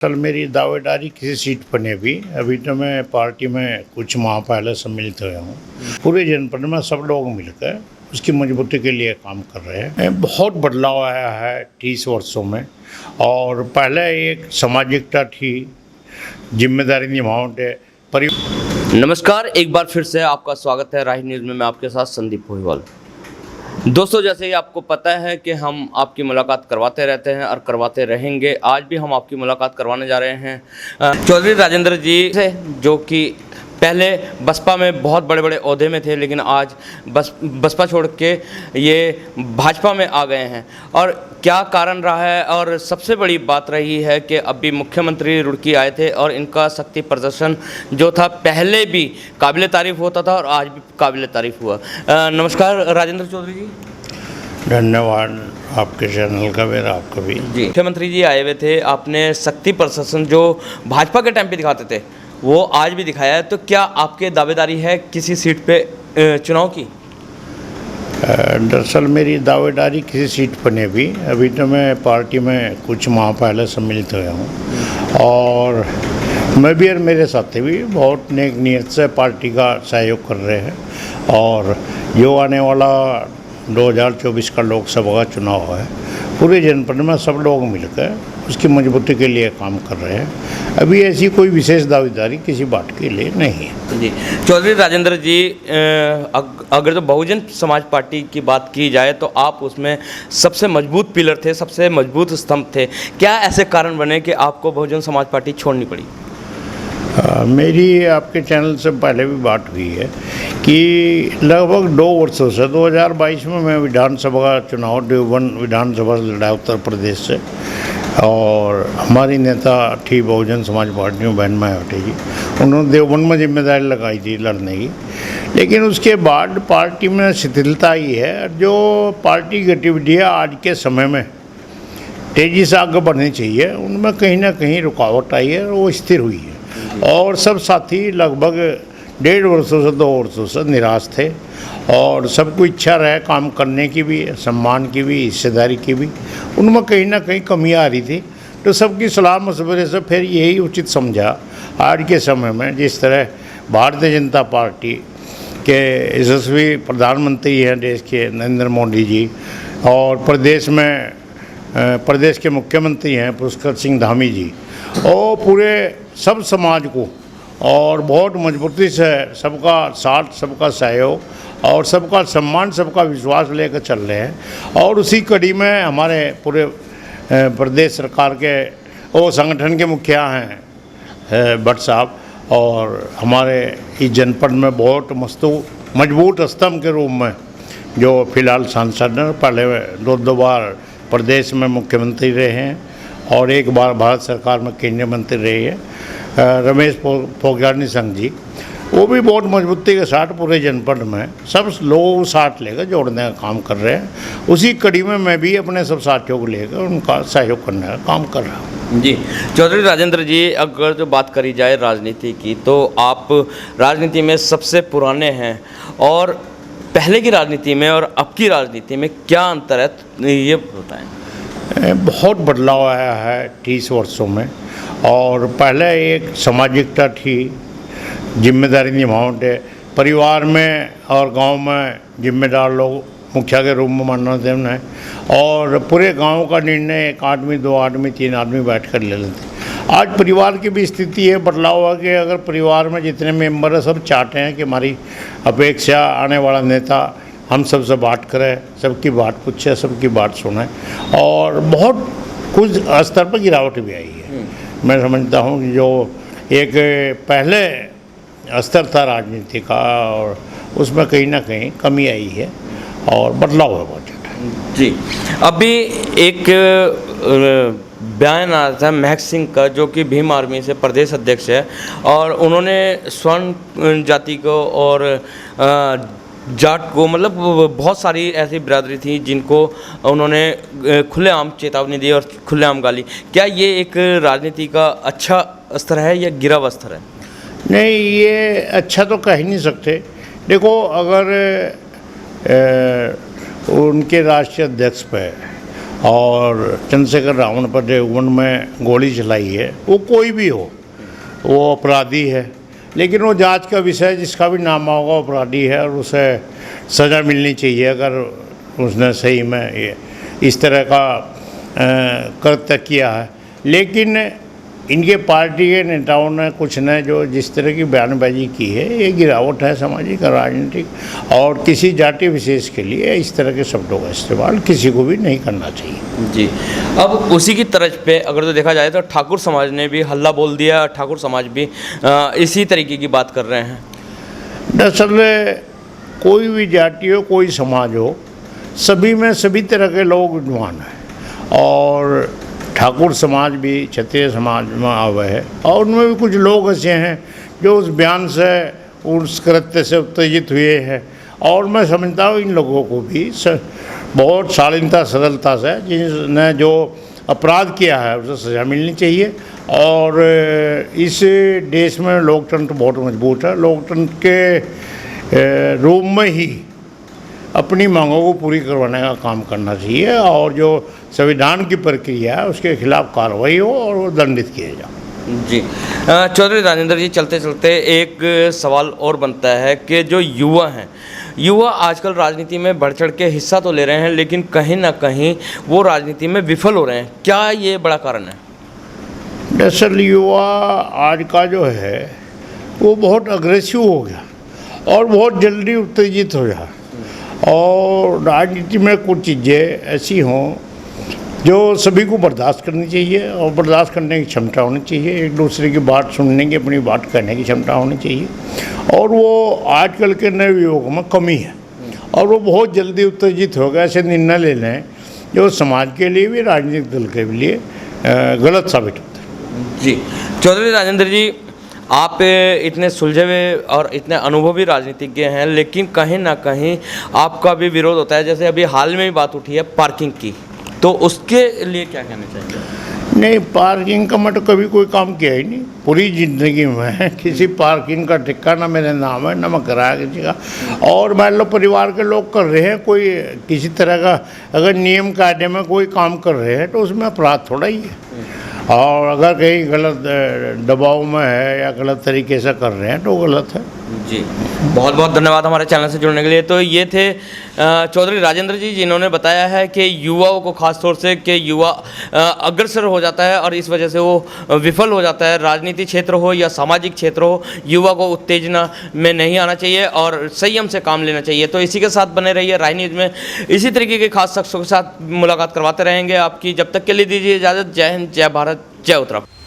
कल मेरी दावेदारी किसी सीट पर नहीं हुई। अभी तो मैं पार्टी में कुछ माह पहले सम्मिलित हुआ हूँ। पूरे जनपद में सब लोग मिलकर उसकी मजबूती के लिए काम कर रहे हैं। बहुत बदलाव आया है 30 वर्षों में। और पहले एक सामाजिकता थी, जिम्मेदारी निभाते नमस्कार, एक बार फिर से आपका स्वागत है राही न्यूज़ में। मैं आपके साथ संदीप पोहीवाल। दोस्तों, जैसे ही आपको पता है कि हम आपकी मुलाकात करवाते रहते हैं और करवाते रहेंगे। आज भी हम आपकी मुलाकात करवाने जा रहे हैं चौधरी राजेंद्र जी से, जो कि पहले बसपा में बहुत बड़े बड़े ओहदे में थे, लेकिन आज बसपा छोड़ के ये भाजपा में आ गए हैं। और क्या कारण रहा है, और सबसे बड़ी बात रही है कि अभी मुख्यमंत्री रुड़की आए थे और इनका शक्ति प्रदर्शन जो था पहले भी काबिल तारीफ़ होता था और आज भी काबिल तारीफ़ हुआ। नमस्कार राजेंद्र चौधरी जी। धन्यवाद आपके चैनल का, मेरा आपका भी। जी, मुख्यमंत्री जी आए हुए थे, आपने शक्ति प्रदर्शन जो भाजपा के टाइम पे दिखाते थे वो आज भी दिखाया है। तो क्या आपके दावेदारी है किसी सीट पे चुनाव की? दरअसल मेरी दावेदारी किसी सीट पर नहीं हुई। अभी तो मैं पार्टी में कुछ माह पहले सम्मिलित हुआ हूँ और मैं भी और मेरे साथी भी बहुत नेक नियत से पार्टी का सहयोग कर रहे हैं। और जो आने वाला 2024 का लोकसभा का चुनाव है, पूरे जनपद में सब लोग मिलकर उसकी मजबूती के लिए काम कर रहे हैं। अभी ऐसी कोई विशेष दावेदारी किसी बात के लिए नहीं है। जी, चौधरी राजेंद्र जी, अगर तो बहुजन समाज पार्टी की बात की जाए तो आप उसमें सबसे मजबूत पिलर थे, सबसे मजबूत स्तंभ थे। क्या ऐसे कारण बने कि आपको बहुजन समाज पार्टी छोड़नी पड़ी? मेरी आपके चैनल से पहले भी बात हुई है कि लगभग 2 वर्षों से 2022 में मैं विधानसभा का चुनाव देवबंद विधानसभा से लड़ा उत्तर प्रदेश से। और हमारी नेता थी बहुजन समाज पार्टी में बहन मायावती जी, उन्होंने देवबंद में जिम्मेदारी लगाई थी लड़ने की। लेकिन उसके बाद पार्टी में शिथिलता आई है। जो पार्टी गतिविधियाँ आज के समय में तेज़ी से आगे बढ़नी चाहिए, उनमें कहीं ना कहीं रुकावट आई है और वो स्थिर हुई है। और सब साथी लगभग 1.5 वर्षों से 2 वर्षों से निराश थे और सबको इच्छा रहे काम करने की भी, सम्मान की भी, हिस्सेदारी की भी। उनमें कहीं ना कहीं कमी आ रही थी। तो सबकी सलाह मशवरे से फिर यही उचित समझा आज के समय में, जिस तरह भारतीय जनता पार्टी के यशस्वी प्रधानमंत्री हैं देश के नरेंद्र मोदी जी, और प्रदेश के मुख्यमंत्री हैं पुष्कर सिंह धामी जी, और पूरे सब समाज को और बहुत मजबूती से सबका साथ, सबका सहयोग और सबका सम्मान, सबका विश्वास लेकर चल रहे हैं। और उसी कड़ी में हमारे पूरे प्रदेश सरकार के वो संगठन के मुखिया हैं भट्ट साहब, और हमारे इस जनपद में बहुत मजबूत स्तंभ के रूप में जो फिलहाल सांसद हैं, पहले 2 बार प्रदेश में मुख्यमंत्री रहे हैं और 1 बार भारत सरकार में केंद्रीय मंत्री रहे हैं, रमेश पोखरियाल निशंक जी। वो भी बहुत मजबूती के साथ पूरे जनपद में सब लोग साथ लेकर जोड़ने का काम कर रहे हैं। उसी कड़ी में मैं भी अपने सब साथियों को लेकर उनका सहयोग करने का काम कर रहा हूँ। जी, चौधरी राजेंद्र जी, अगर जो बात करी जाए राजनीति की, तो आप राजनीति में सबसे पुराने हैं। और पहले की राजनीति में और अब की राजनीति में क्या अंतर है, ये बताएं। बहुत बदलाव आया है 30 वर्षों में। और पहले एक सामाजिकता थी, जिम्मेदारी निभाते परिवार में और गांव में जिम्मेदार लोग मुखिया के रूप में मानना थे उन्हें, और पूरे गांव का निर्णय 1 आदमी, 2 आदमी, 3 आदमी बैठ कर ले लेते। आज परिवार की भी स्थिति है, बदलाव हुआ कि अगर परिवार में जितने मेंबर हैं सब चाहते हैं कि हमारी अपेक्षा आने वाला नेता हम सबसे बात करें, सबकी बात पूछे, सबकी बात सुने। और बहुत कुछ स्तर पर गिरावट भी आई है। मैं समझता हूँ कि जो एक पहले स्तर था राजनीति का, और उसमें कहीं ना कहीं कमी आई है और बदलाव है बहुत ज़्यादा। जी, अभी एक बयान आया था महक सिंह का, जो कि भीम आर्मी से प्रदेश अध्यक्ष है, और उन्होंने स्वर्ण जाति को और जाट को, मतलब बहुत सारी ऐसी बिरादरी थी जिनको उन्होंने खुलेआम चेतावनी दी और खुलेआम गाली। क्या ये एक राजनीति का अच्छा स्तर है या गिरा हुआ स्तर है? नहीं, ये अच्छा तो कह ही नहीं सकते। देखो, अगर उनके राष्ट्रीय अध्यक्ष पे और चंद्रशेखर रावण पर देवबंद में गोली चलाई है, वो कोई भी हो, वो अपराधी है। लेकिन वो जांच का विषय, जिसका भी नाम होगा अपराधी है और उसे सज़ा मिलनी चाहिए अगर उसने सही में इस तरह का कृत्य किया है। लेकिन इनके पार्टी के नेताओं ने कुछ ने जो जिस तरह की बयानबाजी की है, ये गिरावट है सामाजिक और राजनीतिक, और किसी जाति विशेष के लिए इस तरह के शब्दों का इस्तेमाल किसी को भी नहीं करना चाहिए। जी, अब उसी की तर्ज पे अगर तो देखा जाए तो ठाकुर समाज ने भी हल्ला बोल दिया, ठाकुर समाज भी इसी तरीके की बात कर रहे हैं। दरअसल कोई भी जाति हो, कोई समाज हो, सभी में सभी तरह के लोग विद्वान हैं, और ठाकुर समाज भी क्षत्रिय समाज में आवे है, और उनमें भी कुछ लोग ऐसे हैं जो उस बयान से, उस कृत्य से उत्तेजित हुए हैं। और मैं समझता हूँ इन लोगों को भी बहुत शालीनता सरलता से, जिसने जो अपराध किया है उसे सज़ा मिलनी चाहिए। और इस देश में लोकतंत्र बहुत मजबूत है, लोकतंत्र के रूप में ही अपनी मांगों को पूरी करवाने का काम करना चाहिए, और जो संविधान की प्रक्रिया है उसके खिलाफ कार्रवाई हो और वो दंडित किए जाए। जी, चौधरी राजेंद्र जी, चलते चलते एक सवाल और बनता है कि जो युवा हैं, युवा आजकल राजनीति में बढ़ चढ़ के हिस्सा तो ले रहे हैं, लेकिन कहीं ना कहीं वो राजनीति में विफल हो रहे हैं। क्या ये बड़ा कारण है? दरअसल युवा आज का जो है वो बहुत अग्रेसिव हो गया और बहुत जल्दी उत्तेजित हो गया, और राजनीति में कुछ चीज़ें ऐसी हों जो सभी को बर्दाश्त करनी चाहिए, और बर्दाश्त करने की क्षमता होनी चाहिए, एक दूसरे की बात सुनने की, अपनी बात कहने की क्षमता होनी चाहिए। और वो आजकल के नए युवकों में कमी है, और वो बहुत जल्दी उत्तेजित हो गए, ऐसे निर्णय ले लें जो समाज के लिए भी, राजनीतिक दल के लिए गलत साबित होता है। जी, चौधरी राजेंद्र जी, आप इतने सुलझे हुए और इतने अनुभवी राजनीतिज्ञ हैं, लेकिन कहीं ना कहीं आपका भी विरोध होता है। जैसे अभी हाल में ही बात उठी है पार्किंग की, तो उसके लिए क्या कहना चाहिए? नहीं, पार्किंग का मैं तो कभी कोई काम किया ही नहीं पूरी ज़िंदगी में। किसी पार्किंग का टिक्का ना मेरे नाम है, ना मैं कराया किसी का। और मान लो परिवार के लोग कर रहे हैं, कोई किसी तरह का अगर नियम कायदे में कोई काम कर रहे हैं तो उसमें अपराध थोड़ा ही है। और अगर कहीं गलत दबाव में है या गलत तरीके से कर रहे हैं तो गलत है। जी, बहुत बहुत धन्यवाद हमारे चैनल से जुड़ने के लिए। तो ये थे चौधरी राजेंद्र जी, जिन्होंने बताया है कि युवाओं को खास तौर से कि युवा अग्रसर हो जाता है और इस वजह से वो विफल हो जाता है। राजनीति क्षेत्र हो या सामाजिक क्षेत्र हो, युवा को उत्तेजना में नहीं आना चाहिए और संयम से काम लेना चाहिए। तो इसी के साथ बने रहिए राही न्यूज़ में, इसी तरीके के खास शख्सों के साथ मुलाकात करवाते रहेंगे आपकी। जब तक के लिए दीजिए इजाज़त। जय हिंद, जय भारत, जय उत्तराखंड।